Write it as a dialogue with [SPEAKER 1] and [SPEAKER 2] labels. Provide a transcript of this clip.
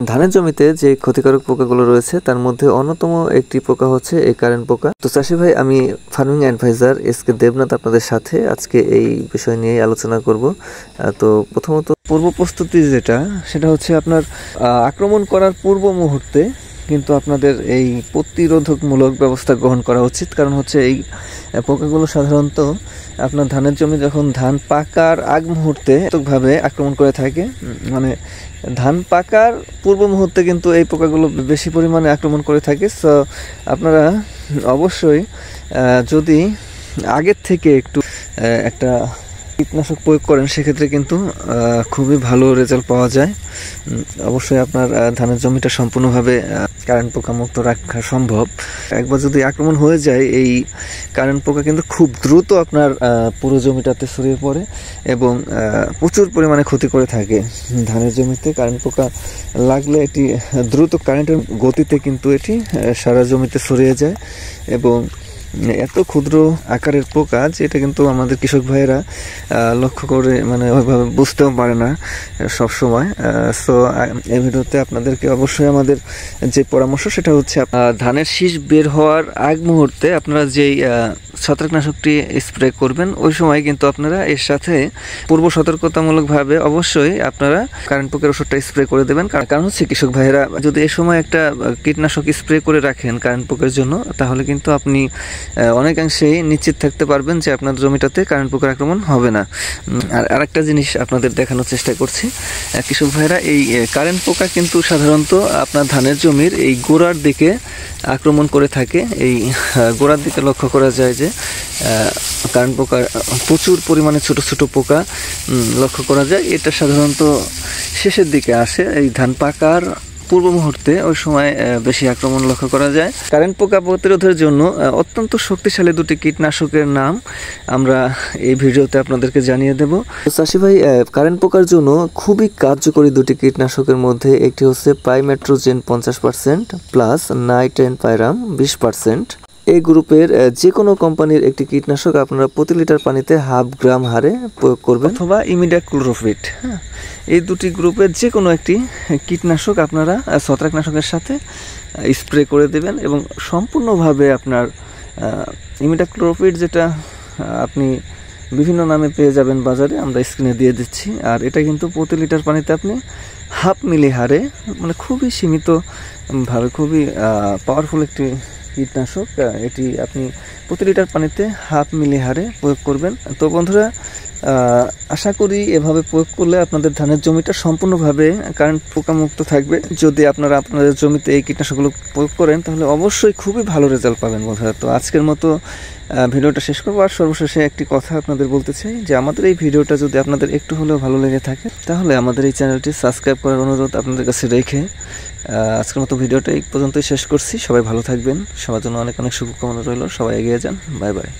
[SPEAKER 1] ধানের জমিতে যে ক্ষতিকারক পোকাগুলো রয়েছে তার মধ্যে অন্যতম একটি পোকা হচ্ছে এই কারেন্ট পোকা। তো চাষি ভাই, আমি ফার্মিং অ্যাডভাইজার এসকে দেবনাথ আপনাদের সাথে আজকে এই বিষয় নিয়ে আলোচনা করব। তো প্রথমত পূর্ব প্রস্তুতি সেটা হচ্ছে আপনার আক্রমণ করার পূর্ব মুহূর্তে কিন্তু আপনাদের এই প্রতিরোধকমূলক ব্যবস্থা গ্রহণ করা উচিত। কারণ হচ্ছে এই পোকাগুলো সাধারণত আপনার ধানের জমি যখন ধান পাকার আগ মুহূর্তে ভাবে আক্রমণ করে থাকে, মানে ধান পাকার পূর্ব মুহূর্তে কিন্তু এই পোকাগুলো বেশি পরিমাণে আক্রমণ করে থাকে। সো আপনারা অবশ্যই যদি আগের থেকে একটু একটা কীটনাশক প্রয়োগ করেন সেক্ষেত্রে কিন্তু খুবই ভালো রেজাল্ট পাওয়া যায়। অবশ্যই আপনার ধানের জমিটা সম্পূর্ণভাবে কারেন্ট পোকা মুক্ত রাখা সম্ভব। একবার যদি আক্রমণ হয়ে যায় এই কারেন্ট পোকা কিন্তু খুব দ্রুত আপনার পুরো জমিটাতে ছড়িয়ে পড়ে এবং প্রচুর পরিমাণে ক্ষতি করে থাকে। ধানের জমিতে কারেন্ট পোকা লাগলে এটি দ্রুত কারেন্টের গতিতে কিন্তু এটি সারা জমিতে ছড়িয়ে যায় এবং এত ক্ষুদ্র আকারের পোকা যেটা কিন্তু আমাদের কৃষক ভাইয়েরা লক্ষ্য করে মানে ওইভাবে বুঝতেও পারে না সব সময়। সো এই ভিডিওতে আপনাদেরকে অবশ্যই আমাদের যে পরামর্শ সেটা হচ্ছে ধানের শীষ বের হওয়ার আগ মুহূর্তে আপনারা যেই ছত্রাকনাশকটি স্প্রে করবেন ওই সময় কিন্তু আপনারা এর সাথে পূর্ব সতর্কতামূলকভাবে অবশ্যই আপনারা কারেন্ট পোকার ওষুধটা স্প্রে করে দেবেন। কারণ হচ্ছে কৃষক ভাইয়েরা যদি এই সময় একটা কীটনাশক স্প্রে করে রাখেন কারেন্ট পোকার জন্য, তাহলে কিন্তু আপনি অনেকাংশেই নিশ্চিত থাকতে পারবেন যে আপনার জমিটাতে কারেন্ট পোকার আক্রমণ হবে না। আর আরেকটা জিনিস আপনাদের দেখানোর চেষ্টা করছি, কৃষক ভাইয়েরা এই কারেন্ট পোকা কিন্তু সাধারণত আপনার ধানের জমির এই গোড়ার দিকে আক্রমণ করে থাকে। এই গোড়ার দিকে লক্ষ্য করা যায় যে কারেন্ট পোকা প্রচুর পরিমাণে ছোট ছোট পোকা লক্ষ্য করা যায়। এটা সাধারণত শেষের দিকে আসে, এই ধান পাকার পূর্ব মুহূর্তে ওই সময় বেশি আক্রমণ লক্ষ্য করা যায়। কারেন্ট পোকা প্রতিরোধের জন্য অত্যন্ত শক্তিশালী দুটি কীটনাশকের নাম আমরা এই ভিডিওতে আপনাদেরকে জানিয়ে দেব। চাষি ভাই, কারেন্ট পোকার জন্য খুবই কার্যকরী দুটি কীটনাশকের মধ্যে একটি হচ্ছে পাইমেট্রোজেন 50% প্লাস নাইট্রেন পাইরাম 20%। এই গ্রুপের যে কোনো কোম্পানির একটি কীটনাশক আপনারা প্রতি লিটার পানিতে 1/2 গ্রাম হারে প্রয়োগ করবেন, অথবা ইমিডাক্লোরোপিড। এই দুটি গ্রুপের যে কোনো একটি কীটনাশক আপনারা ছত্রাকনাশকের সাথে স্প্রে করে দেবেন এবং সম্পূর্ণভাবে আপনার ইমিডাক্লোরোপিড যেটা আপনি বিভিন্ন নামে পেয়ে যাবেন বাজারে, আমরা স্ক্রিনে দিয়ে দিচ্ছি। আর এটা কিন্তু প্রতি লিটার পানিতে আপনি 1/2 মিলি হারে, মানে খুবই সীমিত ভাবে খুবই পাওয়ারফুল একটি কীটনাশক। এটি আপনি প্রতি লিটার পানিতে 1/2 মিলি হারে প্রয়োগ করবেন। তো বন্ধুরা, আশা করি এভাবে প্রয়োগ করলে আপনাদের ধানের জমিটা সম্পূর্ণভাবে কারেন্ট পোকা মুক্ত থাকবে। যদি আপনারা আপনাদের জমিতে এই কীটনাশকগুলো প্রয়োগ করেন তাহলে অবশ্যই খুবই ভালো রেজাল্ট পাবেন বন্ধুরা। তো আজকের মতো ভিডিওটা শেষ করবো। আর সর্বশেষে একটি কথা আপনাদের বলতে চাই যে আমাদের এই ভিডিওটা যদি আপনাদের একটু হলেও ভালো লেগে থাকে তাহলে আমাদের এই চ্যানেলটি সাবস্ক্রাইব করার অনুরোধ আপনাদের কাছে রেখে আজকের মতো ভিডিওটা এই পর্যন্তই শেষ করছি। সবাই ভালো থাকবেন, সবার জন্য অনেক অনেক শুভকামনা রইল। সবাই এগিয়ে যান। Bye bye.